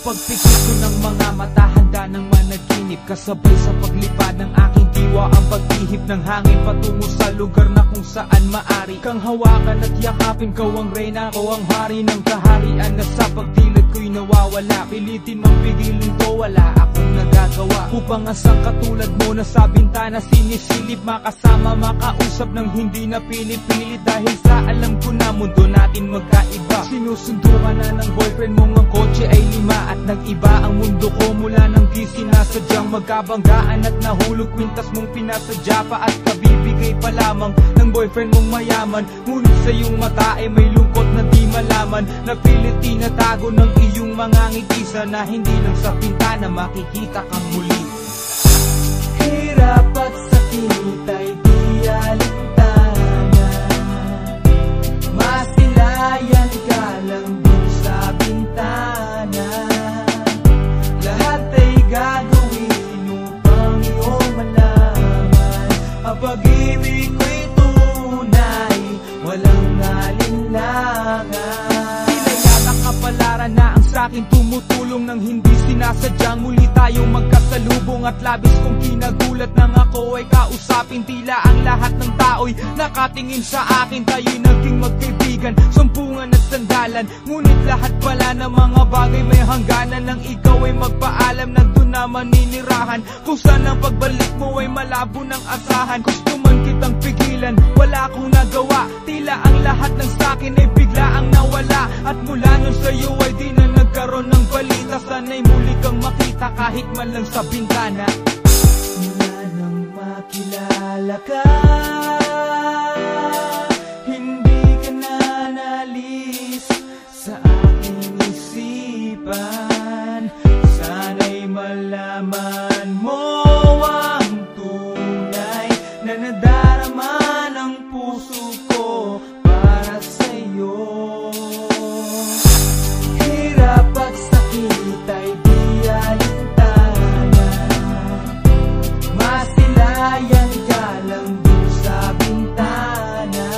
pagpikit ko ng mga mata, handa ng managinip. Kasabay sa paglipad ng aking diwa ang pag-ihip ng hangin patungo sa lugar na kung saan maari kang hawakan at yakapin. Kau ang reyna, ko ang hari ng kaharian na sa pagdilid ko'y nawawala. Pilitin mang pigilin to, wala akong nagagawa upang asang katulad mo na sa bintana sinisilip. Makasama, makausap ng hindi na pinipilit dahil sa alam ko na mundo natin magkaiba. Sinusundo ka na ng boyfriend mong ang kotse ay 5 at nag-iba ang mundo ko mula nang di sinasadyang magkabanggaan at nahulog kwintas mong pinasadya pa at kabibigay pa lamang ng boyfriend mong mayaman. Ngunit sa iyong mata ay may lungkot na di malaman, na pilit tinatago ng iyong mga ngitisa na hindi lang sa pintana makikita kang muli. Hirap at sakit ay di alintana, masilayan ka lang dun sa bintana. Lahat ay gagawin upang iyong malaman ang pag-ibig ko'y tunay, walang alinlangan. Kapalaran na ang sa'kin tumutulong nang hindi sinasadyang muli tayong magkasalubong. At labis kong kinagulat nang ako ay kausapin. Tila ang lahat ng tao'y nakatingin sa akin. Tayo'y naging magkaibigan, sumpungan at sandalan. Ngunit lahat pala ng mga bagay may hangganan. Nang ikaw ay magpaalam, nandun na maninirahan. Kung saan ang pagbalik mo ay malabo ng asahan. Gusto man kitang pigilan, wala akong nagawa. Tila ang lahat ng sa'kin ay bigla ang nawala. At mula nun sa'yo ay di na nagkaroon ng balita. Sana'y muli kang makita kahit man lang sa bintana. Mula nang makilala ka, hindi ka na nalis sa aking isipan. Sana'y malaman mo ang tunay na nadarama ng puso ko para sa'yo. Hirap at sakit ay di alintana, masilayan ka lang dun sa bintana.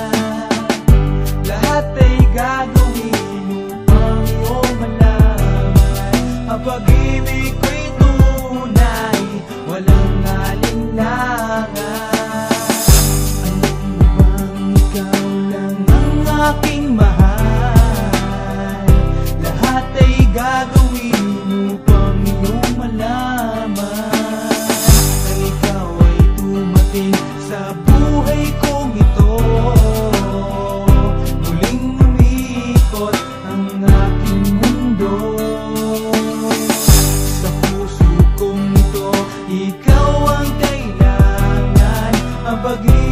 Lahat ay gagawin upang iyong malaman ang pag-ibig ko'y tunay, walang alinlangan. Alam mo bang ikaw lang ang aking mahal? Lahat ay gagawin upang iyong malaman na ikaw ay dumating sa buhay kong ito. Muling umikot ang aking mundo. Sa puso kong ito, ikaw ang kailangan, ang pag-ibig